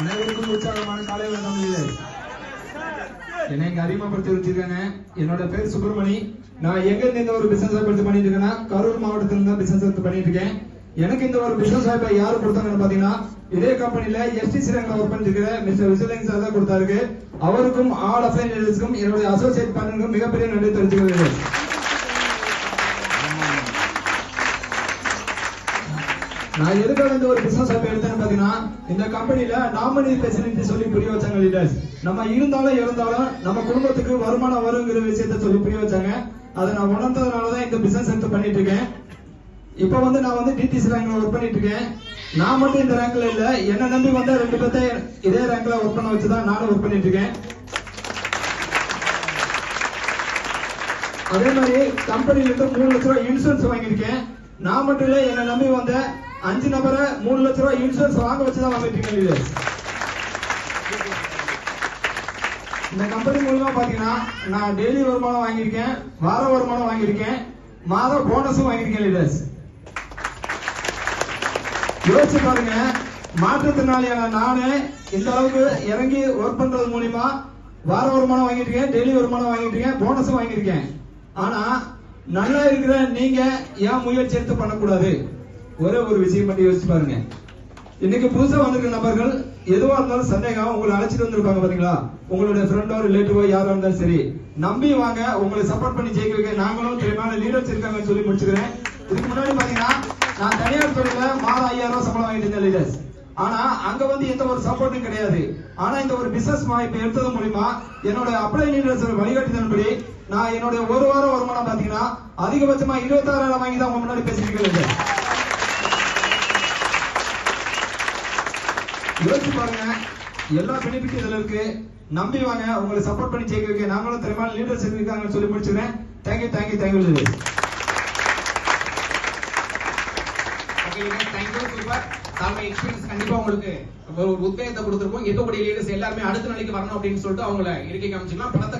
அனைவருக்கும் உற்சாகமான காலை வணக்கம். என்னை அறிமுகப்படுத்தி வச்சிருக்காங்க. என்னோட பேர் சுப்பிரமணி. நான் எங்க இருந்து இந்த ஒரு பிசினஸ் வாய்ப்பு எடுத்து பண்ணிட்டு இருக்கேன்னா கரூர் மாவட்டத்துல இருந்து பிசினஸ் எடுத்து பண்ணிட்டு இருக்கேன். எனக்கு இந்த ஒரு பிசினஸ் வாய்ப்பை யாரு கொடுத்தாங்கன்னு பாத்தீங்கன்னா இதே கம்பெனில எஸ்டிசி ரேங்க்ல ஒர்க் பண்ணிட்டு இருக்கிற மிஸ்டர் விஜயலிங் சார் தான் கொடுத்தாரு. அவருக்கும் ஆல் அப்ளைன் லீடர்ஸ்க்கும் என்னுடைய அசோசியேட் பார்ட்னருக்கும் மிகப்பெரிய நன்றி தெரிவிச்சுக்கிறேன். நான் எதுக்காக இந்த ஒரு பிசினஸ் வாய்ப்பு எடுத்தேன்னு பாத்தீங்கன்னா இந்த கம்பெனில நாமினி ஃபெசிலிட்டி சொல்லி புரிய வச்சாங்க லீடர்ஸ். நம்ம இருந்தாலும் இருந்தாலும் நம்ம குடும்பத்துக்கு வருமானம் வருங்கிற விஷயத்த சொல்லி புரிய வச்சாங்க. அதை நான் உணர்ந்ததுனாலதான் இந்த பிசினஸ் எடுத்து பண்ணிட்டு இருக்கேன். இப்ப நான் டிடிசி ரேங்க்ல ஒர்க் பண்ணிட்டு இருக்கேன். நான் மட்டும் இந்த ரேங்க்ல இல்ல, என்ன நம்பி வந்த 2 பேர்த்த இதே ரேங்க்ல ஒர்க் பண்ண வச்சுதான் நானும் ஒர்க் பண்ணிட்டு இருக்கேன். அதே மாதிரி கம்பெனில இருந்து 3 லட்சம் ரூபாய் இன்சூரன்ஸ் வாங்கியிருக்கேன். நான் மட்டும் இல்ல, என்ன நம்பி வந்த 5 நபரை 3 லட்சம் ரூபாய் இன்சூரன்ஸ் வாங்க வச்சுதான் வாங்கிட்டு இருக்கேன். இந்த கம்பெனி மூலமா பாத்தீங்கன்னா நான் டெய்லி வருமானம் வாங்கியிருக்கேன், வார வருமானம் வாங்கியிருக்கேன், மாத போனஸும் வாங்கியிருக்கேன் லீடர்ஸ். யோசிச்சு பாருங்க, மாற்றுத்திறனாளியான நானே இந்த அளவுக்கு இறங்கி ஒர்க் பண்றது மூலியமா வார வருமானம் வாங்கியிருக்கேன், டெய்லி வருமானம் வாங்கியிருக்கேன், போனஸும் வாங்கியிருக்கேன். ஆனா நல்லா இருக்கிற நீங்க ஏன் முயற்சி எடுத்து பண்ணக்கூடாது? ஒரே ஒரு விஷயம் மட்டும் யோசிச்சு பாருங்க. இன்னைக்கு புதுசா வந்திருக்கிற நபர்கள் எதுவா இருந்தாலும் சந்தேகம் உங்களை அழைச்சிட்டு வந்திருப்பாங்க பாத்தீங்களா? உங்களுடைய ஃப்ரெண்டோ ரிலேட்டிவோ யாரா இருந்தாலும் சரி, நம்பி வாங்க. உங்களை சப்போர்ட் பண்ணி ஜெயிக்க வைக்க நாங்களும் திறமையான லீடர்ஸ் இருக்காங்கன்னு சொல்லி முடிச்சுக்கிறேன். இதுக்கு முன்னாடி பாத்தீங்கன்னா நான் தனியார் துறையில மாதம் 5000 ரூபாய் சம்பளம் வாங்கிட்டு இருந்தேன் லீடர்ஸ். ஆனா அங்க எந்த ஒரு சப்போர்ட்டும் கிடையாது. ஆனா இந்த ஒரு பிசினஸ் வாய்ப்பு எடுத்தது மூலியமா என்னோட அப்ளை லீடர்ஸ் வழிகாட்டுதன்படி நான் என்னுடைய ஒரு வாரம் வருமானம் பாத்தீங்கன்னா அதிகபட்சமா 26,000 வாங்கி தான் உங்க முன்னாடி பேசிருக்கேன். யோசிச்சு பாருங்க, எல்லா பெனிஃபிட் இதுல இருக்கு. நம்பி வாங்க, உங்களை சப்போர்ட் பண்ணி ஜெயிக்க வைக்க நாங்களும் திறமையான லீடர்ஸ் இருக்காங்கன்னு சொல்லி முடிச்சுக்கிறேன். Thank you thank you thank you leaders. Experience கண்டிப்பா உங்களுக்கு ஒரு உத்வேகத்தை கொடுத்திருப்போம். இருக்கக்கூடிய லீடர்ஸ் எல்லாருமே அடுத்த நிலைக்கு வரணும் அப்படின்னு சொல்லிட்டு அவங்களை இருக்கை காமிச்சுக்கலாம். பணத்தை